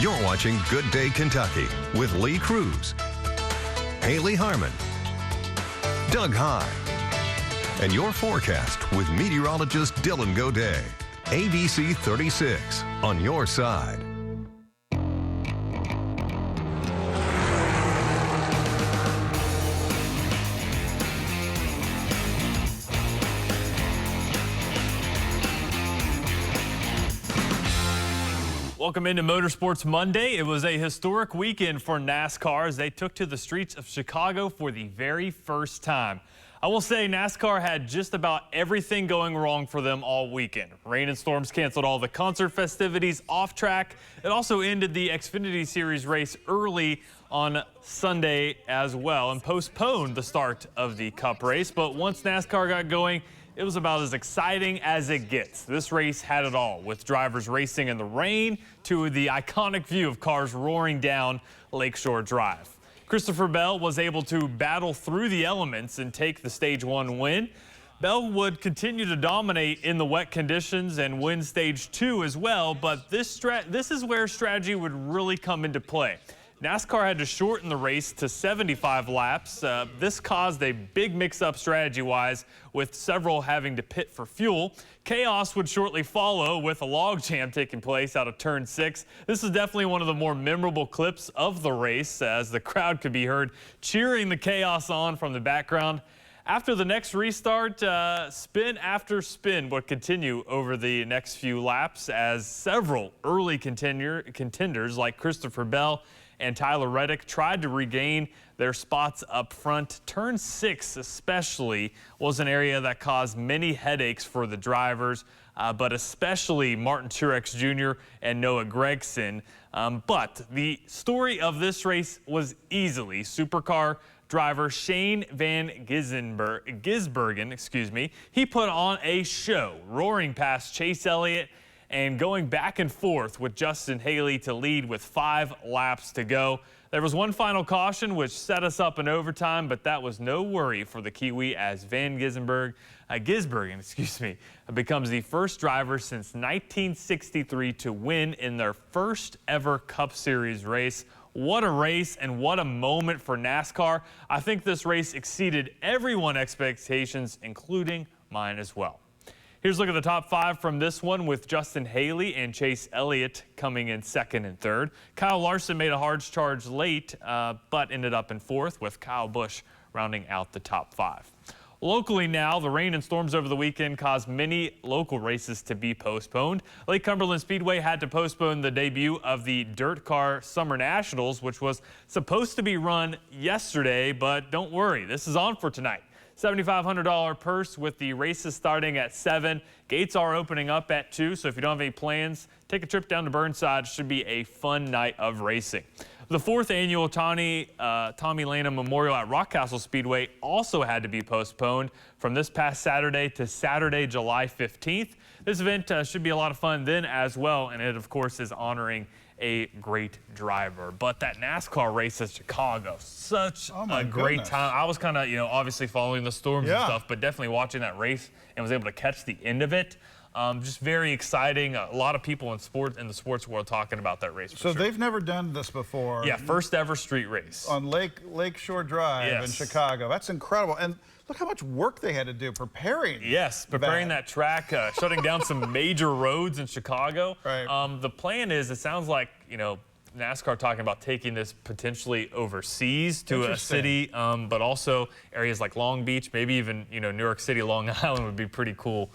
You're watching Good Day Kentucky with Lee Cruz, Haley Harmon, Doug High, and your forecast with meteorologist Dylan Godet. ABC 36 on your side. Welcome into Motorsports Monday. It was a historic weekend for NASCAR as they took to the streets of Chicago for the very first time. I will say NASCAR had just about everything going wrong for them all weekend. Rain and storms canceled all the concert festivities off track. It also ended the Xfinity Series race early on Sunday as well and postponed the start of the Cup race. But once NASCAR got going, it was about as exciting as it gets. This race had it all, with drivers racing in the rain to the iconic view of cars roaring down Lakeshore Drive. Christopher Bell was able to battle through the elements and take the Stage 1 win. Bell would continue to dominate in the wet conditions and win Stage 2 as well, but this is where strategy would really come into play. NASCAR had to shorten the race to 75 laps. This caused a big mix-up strategy-wise, with several having to pit for fuel. Chaos would shortly follow, with a logjam taking place out of Turn 6. This is definitely one of the more memorable clips of the race, as the crowd could be heard cheering the chaos on from the background. After the next restart, spin after spin would continue over the next few laps, as several early contenders like Christopher Bell and Tyler Reddick tried to regain their spots up front. Turn 6 especially was an area that caused many headaches for the drivers, but especially Martin Truex Jr. and Noah Gragson. But the story of this race was easily supercar driver Shane Van Gisbergen, he put on a show, roaring past Chase Elliott and going back and forth with Justin Haley to lead with 5 laps to go. There was one final caution which set us up in overtime, but that was no worry for the Kiwi, as Van Gisbergen becomes the first driver since 1963 to win in their first ever Cup Series race. What a race and what a moment for NASCAR. I think this race exceeded everyone's expectations, including mine as well. Here's a look at the top 5 from this one, with Justin Haley and Chase Elliott coming in 2nd and 3rd. Kyle Larson made a hard charge late, but ended up in 4th, with Kyle Busch rounding out the top 5. Locally now, the rain and storms over the weekend caused many local races to be postponed. Lake Cumberland Speedway had to postpone the debut of the Dirt Car Summer Nationals, which was supposed to be run yesterday, but don't worry, this is on for tonight. $7,500 purse, with the races starting at 7. Gates are opening up at 2, so if you don't have any plans, take a trip down to Burnside. Should be a fun night of racing. The 4th annual Tommy Lanham Memorial at Rockcastle Speedway also had to be postponed from this past Saturday to Saturday, July 15th. This event should be a lot of fun then as well, and it, of course, is honoring a great driver. But that NASCAR race at Chicago, such a great time. I was kind of, obviously following the storms and stuff, but definitely watching that race and was able to catch the end of it. Just very exciting. A lot of people in the sports world talking about that race. So they've never done this before. Yeah, first ever street race on Lakeshore Drive in Chicago. That's incredible. And look how much work they had to do preparing. Yes, preparing that track, shutting down some major roads in Chicago. Right. The plan is, it sounds like, NASCAR talking about taking this potentially overseas to a city, but also areas like Long Beach, maybe even, New York City, Long Island would be pretty cool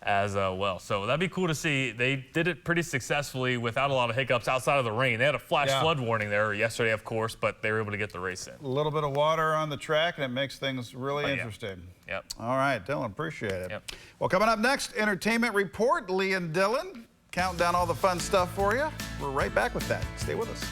as well. So that'd be cool to see. They did it pretty successfully without a lot of hiccups outside of the rain. They had a flash flood warning there yesterday, of course, but they were able to get the race in. A little bit of water on the track, and it makes things really interesting. Yep. All right, Dylan, appreciate it. Yep. Well, coming up next, Entertainment Report. Lee and Dylan counting down all the fun stuff for you. We're right back with that. Stay with us.